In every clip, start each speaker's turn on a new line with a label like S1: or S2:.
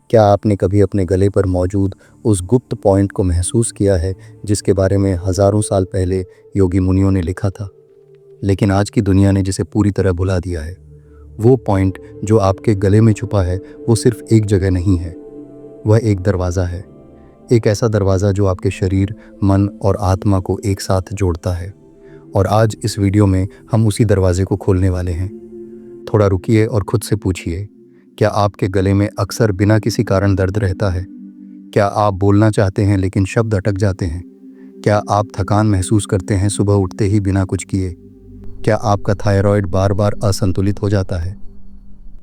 S1: क्या आपने कभी अपने गले पर मौजूद उस गुप्त पॉइंट को महसूस किया है जिसके बारे में हजारों साल पहले योगी मुनियों ने लिखा था, लेकिन आज की दुनिया ने जिसे पूरी तरह भुला दिया है? वो पॉइंट जो आपके गले में छुपा है वो सिर्फ एक जगह नहीं है, वह एक दरवाज़ा है। एक ऐसा दरवाज़ा जो आपके शरीर, मन और आत्मा को एक साथ जोड़ता है। और आज इस वीडियो में हम उसी दरवाजे को खोलने वाले हैं। थोड़ा रुकिए और खुद से पूछिए, क्या आपके गले में अक्सर बिना किसी कारण दर्द रहता है? क्या आप बोलना चाहते हैं लेकिन शब्द अटक जाते हैं? क्या आप थकान महसूस करते हैं सुबह उठते ही बिना कुछ किए? क्या आपका थायराइड बार बार असंतुलित हो जाता है?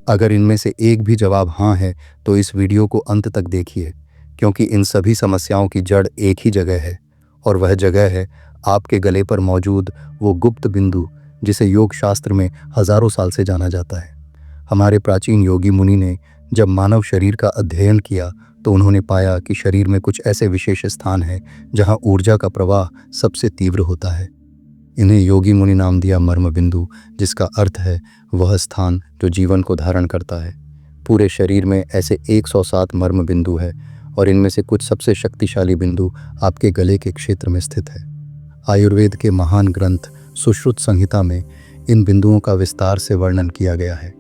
S1: अगर इनमें से एक भी जवाब हाँ है तो इस वीडियो को अंत तक देखिए, क्योंकि इन सभी समस्याओं की जड़ एक ही जगह है, और वह जगह है आपके गले पर मौजूद वो गुप्त बिंदु जिसे योग शास्त्र में हजारों साल से जाना जाता है। हमारे प्राचीन योगी मुनि ने जब मानव शरीर का अध्ययन किया तो उन्होंने पाया कि शरीर में कुछ ऐसे विशेष स्थान हैं जहां ऊर्जा का प्रवाह सबसे तीव्र होता है। इन्हें योगी मुनि नाम दिया मर्म बिंदु, जिसका अर्थ है वह स्थान जो जीवन को धारण करता है। पूरे शरीर में ऐसे 107 मर्म बिंदु है, और इनमें से कुछ सबसे शक्तिशाली बिंदु आपके गले के क्षेत्र में स्थित है। आयुर्वेद के महान ग्रंथ सुश्रुत संहिता में इन बिंदुओं का विस्तार से वर्णन किया गया है।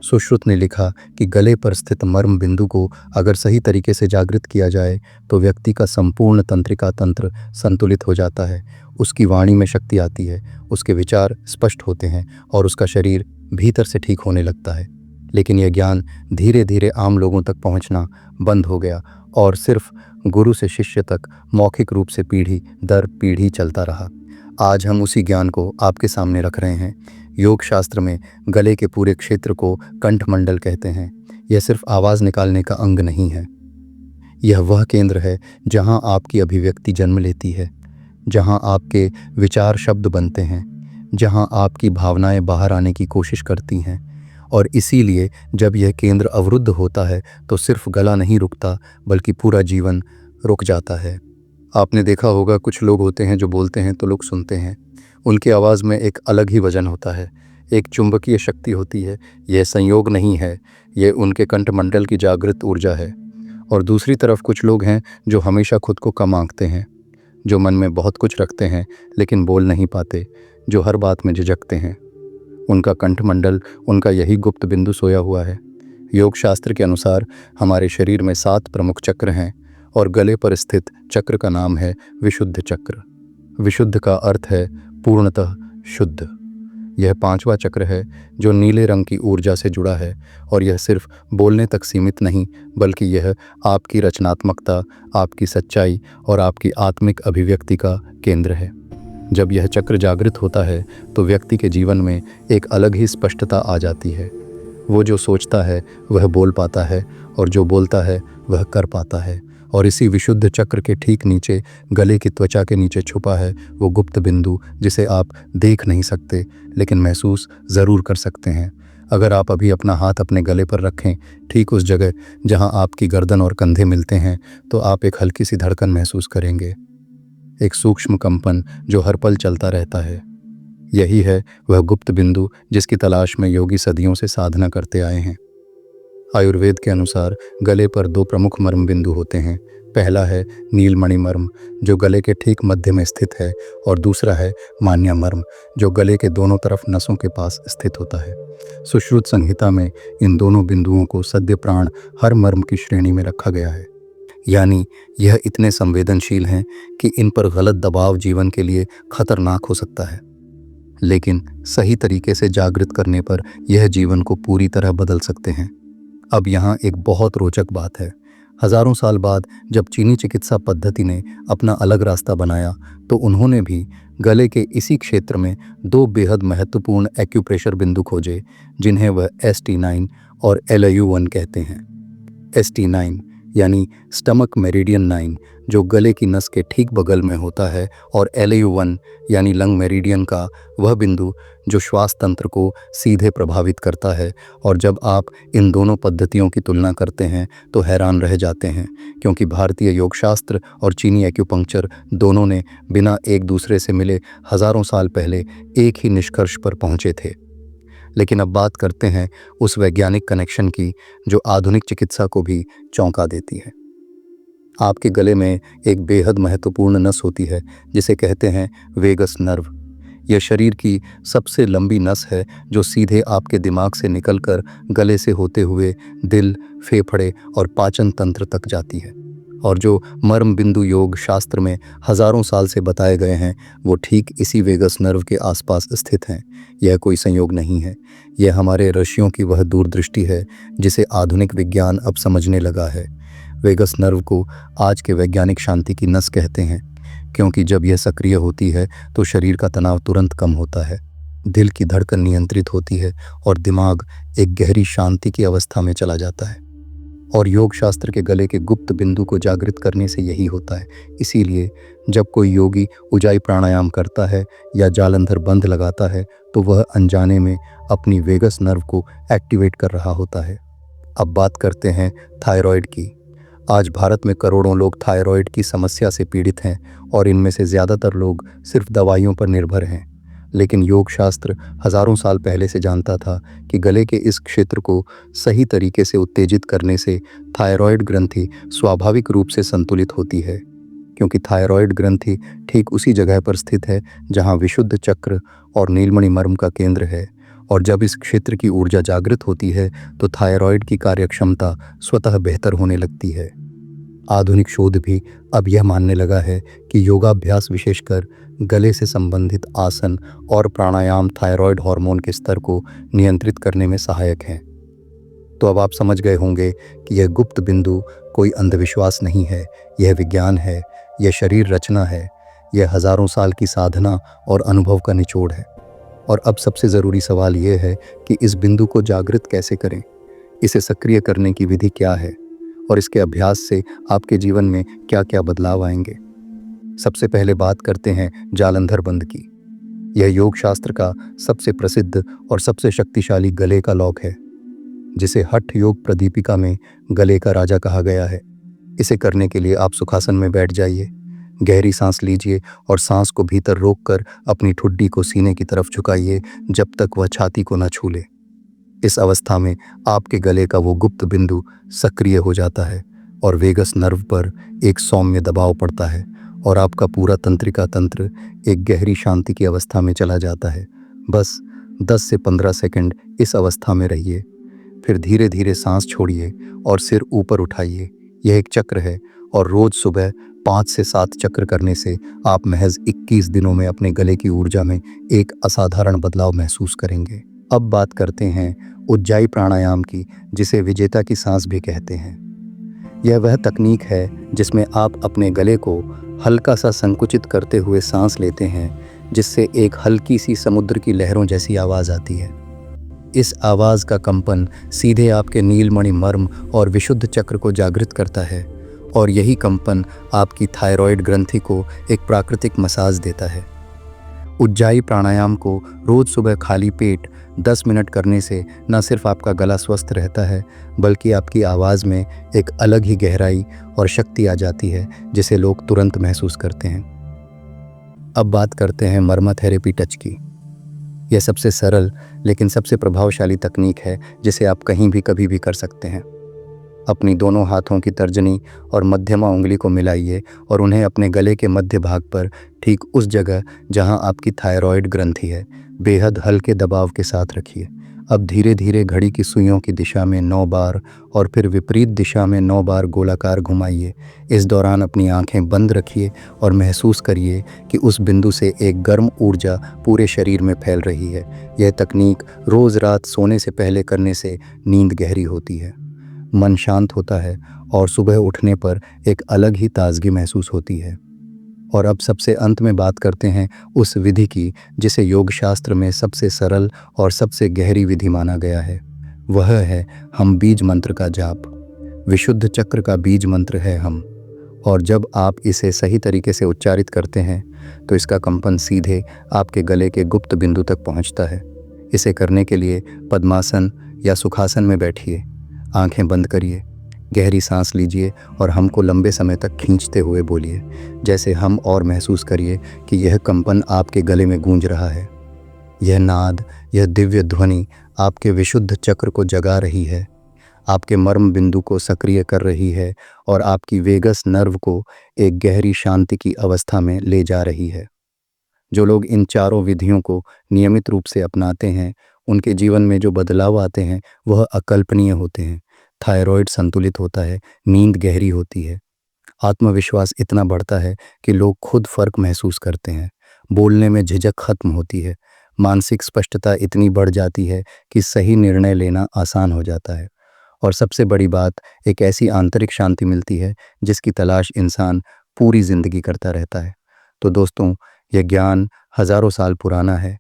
S1: सुश्रुत ने लिखा कि गले पर स्थित मर्म बिंदु को अगर सही तरीके से जागृत किया जाए तो व्यक्ति का संपूर्ण तंत्रिका तंत्र संतुलित हो जाता है, उसकी वाणी में शक्ति आती है, उसके विचार स्पष्ट होते हैं और उसका शरीर भीतर से ठीक होने लगता है। लेकिन यह ज्ञान धीरे धीरे आम लोगों तक पहुंचना बंद हो गया और सिर्फ गुरु से शिष्य तक मौखिक रूप से पीढ़ी दर पीढ़ी चलता रहा। आज हम उसी ज्ञान को आपके सामने रख रहे हैं। योग शास्त्र में गले के पूरे क्षेत्र को कंठमंडल कहते हैं। यह सिर्फ आवाज़ निकालने का अंग नहीं है, यह वह केंद्र है जहां आपकी अभिव्यक्ति जन्म लेती है, जहां आपके विचार शब्द बनते हैं, जहां आपकी भावनाएं बाहर आने की कोशिश करती हैं। और इसीलिए जब यह केंद्र अवरुद्ध होता है तो सिर्फ गला नहीं रुकता बल्कि पूरा जीवन रुक जाता है। आपने देखा होगा, कुछ लोग होते हैं जो बोलते हैं तो लोग सुनते हैं। उनकी आवाज़ में एक अलग ही वजन होता है, एक चुंबकीय शक्ति होती है। यह संयोग नहीं है, यह उनके कंठमंडल की जागृत ऊर्जा है। और दूसरी तरफ कुछ लोग हैं जो हमेशा खुद को कम आंकते हैं, जो मन में बहुत कुछ रखते हैं लेकिन बोल नहीं पाते, जो हर बात में झिझकते हैं। उनका कंठमंडल, उनका यही गुप्त बिंदु सोया हुआ है। योग शास्त्र के अनुसार हमारे शरीर में 7 प्रमुख चक्र हैं और गले पर स्थित चक्र का नाम है विशुद्ध चक्र। विशुद्ध का अर्थ है पूर्णतः शुद्ध। यह 5वां चक्र है जो नीले रंग की ऊर्जा से जुड़ा है, और यह सिर्फ बोलने तक सीमित नहीं बल्कि यह आपकी रचनात्मकता, आपकी सच्चाई और आपकी आत्मिक अभिव्यक्ति का केंद्र है। जब यह चक्र जागृत होता है तो व्यक्ति के जीवन में एक अलग ही स्पष्टता आ जाती है। वो जो सोचता है वह बोल पाता है, और जो बोलता है वह कर पाता है। और इसी विशुद्ध चक्र के ठीक नीचे, गले की त्वचा के नीचे छुपा है वो गुप्त बिंदु जिसे आप देख नहीं सकते लेकिन महसूस ज़रूर कर सकते हैं। अगर आप अभी अपना हाथ अपने गले पर रखें, ठीक उस जगह जहां आपकी गर्दन और कंधे मिलते हैं, तो आप एक हल्की सी धड़कन महसूस करेंगे, एक सूक्ष्म कंपन जो हर पल चलता रहता है। यही है वह गुप्त बिंदु जिसकी तलाश में योगी सदियों से साधना करते आए हैं। आयुर्वेद के अनुसार गले पर 2 प्रमुख मर्म बिंदु होते हैं। पहला है नीलमणि मर्म जो गले के ठीक मध्य में स्थित है, और दूसरा है मान्या मर्म जो गले के दोनों तरफ नसों के पास स्थित होता है। सुश्रुत संहिता में इन दोनों बिंदुओं को सद्य प्राण हर मर्म की श्रेणी में रखा गया है, यानी यह इतने संवेदनशील हैं कि इन पर गलत दबाव जीवन के लिए खतरनाक हो सकता है, लेकिन सही तरीके से जागृत करने पर यह जीवन को पूरी तरह बदल सकते हैं। अब यहाँ एक बहुत रोचक बात है। हजारों साल बाद जब चीनी चिकित्सा पद्धति ने अपना अलग रास्ता बनाया तो उन्होंने भी गले के इसी क्षेत्र में 2 बेहद महत्वपूर्ण एक्यूप्रेशर बिंदु खोजे, जिन्हें वह ST9 और LAU1 कहते हैं। ST9 यानी स्टमक मेरिडियन 9 जो गले की नस के ठीक बगल में होता है, और LAU1 यानी लंग मेरिडियन का वह बिंदु जो श्वास तंत्र को सीधे प्रभावित करता है। और जब आप इन दोनों पद्धतियों की तुलना करते हैं तो हैरान रह जाते हैं, क्योंकि भारतीय योग शास्त्र और चीनी एक्यूपंक्चर दोनों ने बिना एक दूसरे से मिले हजारों साल पहले एक ही निष्कर्ष पर पहुंचे थे। लेकिन अब बात करते हैं उस वैज्ञानिक कनेक्शन की जो आधुनिक चिकित्सा को भी चौंका देती है। आपके गले में एक बेहद महत्वपूर्ण नस होती है जिसे कहते हैं वेगस नर्व। यह शरीर की सबसे लंबी नस है जो सीधे आपके दिमाग से निकलकर गले से होते हुए दिल, फेफड़े और पाचन तंत्र तक जाती है। और जो मर्म बिंदु योग शास्त्र में हजारों साल से बताए गए हैं वो ठीक इसी वेगस नर्व के आसपास स्थित हैं। यह कोई संयोग नहीं है, यह हमारे ऋषियों की वह दूरदृष्टि है जिसे आधुनिक विज्ञान अब समझने लगा है। वेगस नर्व को आज के वैज्ञानिक शांति की नस कहते हैं क्योंकि जब यह सक्रिय होती है तो शरीर का तनाव तुरंत कम होता है, दिल की धड़कन नियंत्रित होती है और दिमाग एक गहरी शांति की अवस्था में चला जाता है। और योग शास्त्र के गले के गुप्त बिंदु को जागृत करने से यही होता है। इसीलिए जब कोई योगी उजाई प्राणायाम करता है या जालंधर बंध लगाता है तो वह अनजाने में अपनी वेगस नर्व को एक्टिवेट कर रहा होता है। अब बात करते हैं थायराइड की। आज भारत में करोड़ों लोग थायराइड की समस्या से पीड़ित हैं और इनमें से ज़्यादातर लोग सिर्फ दवाइयों पर निर्भर हैं। लेकिन योग शास्त्र हजारों साल पहले से जानता था कि गले के इस क्षेत्र को सही तरीके से उत्तेजित करने से थायराइड ग्रंथि स्वाभाविक रूप से संतुलित होती है, क्योंकि थायराइड ग्रंथि ठीक उसी जगह पर स्थित है जहां विशुद्ध चक्र और नीलमणि मर्म का केंद्र है। और जब इस क्षेत्र की ऊर्जा जागृत होती है तो थायराइड की कार्यक्षमता स्वतः बेहतर होने लगती है। आधुनिक शोध भी अब यह मानने लगा है कि योगाभ्यास, विशेषकर गले से संबंधित आसन और प्राणायाम, थायराइड हार्मोन के स्तर को नियंत्रित करने में सहायक हैं। तो अब आप समझ गए होंगे कि यह गुप्त बिंदु कोई अंधविश्वास नहीं है, यह विज्ञान है, यह शरीर रचना है, यह हजारों साल की साधना और अनुभव का निचोड़ है। और अब सबसे ज़रूरी सवाल यह है कि इस बिंदु को जागृत कैसे करें, इसे सक्रिय करने की विधि क्या है और इसके अभ्यास से आपके जीवन में क्या क्या बदलाव आएंगे। सबसे पहले बात करते हैं जालंधर बंध की। यह योग शास्त्र का सबसे प्रसिद्ध और सबसे शक्तिशाली गले का लॉक है, जिसे हठ योग प्रदीपिका में गले का राजा कहा गया है। इसे करने के लिए आप सुखासन में बैठ जाइए, गहरी सांस लीजिए और सांस को भीतर रोककर अपनी ठुड्डी को सीने की तरफ झुकाइए जब तक वह छाती को न छू ले। इस अवस्था में आपके गले का वो गुप्त बिंदु सक्रिय हो जाता है और वेगस नर्व पर एक सौम्य दबाव पड़ता है और आपका पूरा तंत्रिका तंत्र एक गहरी शांति की अवस्था में चला जाता है। बस 10 से 15 सेकंड इस अवस्था में रहिए, फिर धीरे धीरे सांस छोड़िए और सिर ऊपर उठाइए। यह एक चक्र है और रोज सुबह 5 से 7 चक्र करने से आप महज 21 दिनों में अपने गले की ऊर्जा में एक असाधारण बदलाव महसूस करेंगे। अब बात करते हैं उज्जाई प्राणायाम की, जिसे विजेता की सांस भी कहते हैं। यह वह तकनीक है जिसमें आप अपने गले को हल्का सा संकुचित करते हुए सांस लेते हैं, जिससे एक हल्की सी समुद्र की लहरों जैसी आवाज़ आती है। इस आवाज़ का कंपन सीधे आपके नीलमणि मर्म और विशुद्ध चक्र को जागृत करता है और यही कंपन आपकी थायराइड ग्रंथि को एक प्राकृतिक मसाज देता है। उज्जाई प्राणायाम को रोज़ सुबह खाली पेट 10 मिनट करने से न सिर्फ आपका गला स्वस्थ रहता है, बल्कि आपकी आवाज़ में एक अलग ही गहराई और शक्ति आ जाती है जिसे लोग तुरंत महसूस करते हैं। अब बात करते हैं मर्मा थेरेपी टच की। यह सबसे सरल लेकिन सबसे प्रभावशाली तकनीक है जिसे आप कहीं भी कभी भी कर सकते हैं। अपनी दोनों हाथों की तर्जनी और मध्यमा उंगली को मिलाइए और उन्हें अपने गले के मध्य भाग पर, ठीक उस जगह जहां आपकी थायराइड ग्रंथि है, बेहद हल्के दबाव के साथ रखिए। अब धीरे धीरे घड़ी की सुइयों की दिशा में 9 बार और फिर विपरीत दिशा में 9 बार गोलाकार घुमाइए। इस दौरान अपनी आंखें बंद रखिए और महसूस करिए कि उस बिंदु से एक गर्म ऊर्जा पूरे शरीर में फैल रही है। यह तकनीक रोज़ रात सोने से पहले करने से नींद गहरी होती है, मन शांत होता है और सुबह उठने पर एक अलग ही ताजगी महसूस होती है। और अब सबसे अंत में बात करते हैं उस विधि की जिसे योग शास्त्र में सबसे सरल और सबसे गहरी विधि माना गया है। वह है हम बीज मंत्र का जाप। विशुद्ध चक्र का बीज मंत्र है हम, और जब आप इसे सही तरीके से उच्चारित करते हैं तो इसका कंपन सीधे आपके गले के गुप्त बिंदु तक पहुंचता है। इसे करने के लिए पद्मासन या सुखासन में बैठिए, आंखें बंद करिए, गहरी सांस लीजिए और हमको लंबे समय तक खींचते हुए बोलिए जैसे हम, और महसूस करिए कि यह कंपन आपके गले में गूंज रहा है। यह नाद, यह दिव्य ध्वनि आपके विशुद्ध चक्र को जगा रही है, आपके मर्म बिंदु को सक्रिय कर रही है और आपकी वेगस नर्व को एक गहरी शांति की अवस्था में ले जा रही है। जो लोग इन चारों विधियों को नियमित रूप से अपनाते हैं, उनके जीवन में जो बदलाव आते हैं वह अकल्पनीय होते हैं। थायराइड संतुलित होता है, नींद गहरी होती है, आत्मविश्वास इतना बढ़ता है कि लोग खुद फर्क महसूस करते हैं, बोलने में झिझक खत्म होती है, मानसिक स्पष्टता इतनी बढ़ जाती है कि सही निर्णय लेना आसान हो जाता है, और सबसे बड़ी बात, एक ऐसी आंतरिक शांति मिलती है जिसकी तलाश इंसान पूरी जिंदगी करता रहता है। तो दोस्तों, यह ज्ञान हजारों साल पुराना है।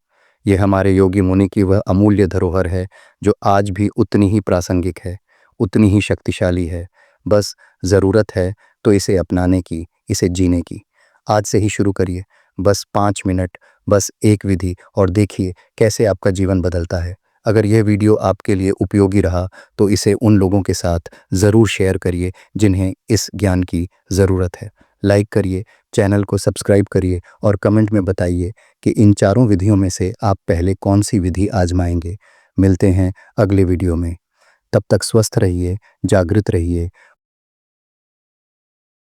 S1: यह हमारे योगी मुनि की वह अमूल्य धरोहर है जो आज भी उतनी ही प्रासंगिक है, उतनी ही शक्तिशाली है। बस ज़रूरत है तो इसे अपनाने की, इसे जीने की। आज से ही शुरू करिए, बस 5 मिनट, बस एक विधि, और देखिए कैसे आपका जीवन बदलता है। अगर यह वीडियो आपके लिए उपयोगी रहा तो इसे उन लोगों के साथ ज़रूर शेयर करिए जिन्हें इस ज्ञान की ज़रूरत है। लाइक करिए, चैनल को सब्सक्राइब करिए और कमेंट में बताइए कि इन चारों विधियों में से आप पहले कौन सी विधि आजमाएंगे। मिलते हैं अगले वीडियो में। तब तक स्वस्थ रहिए, जागृत रहिए,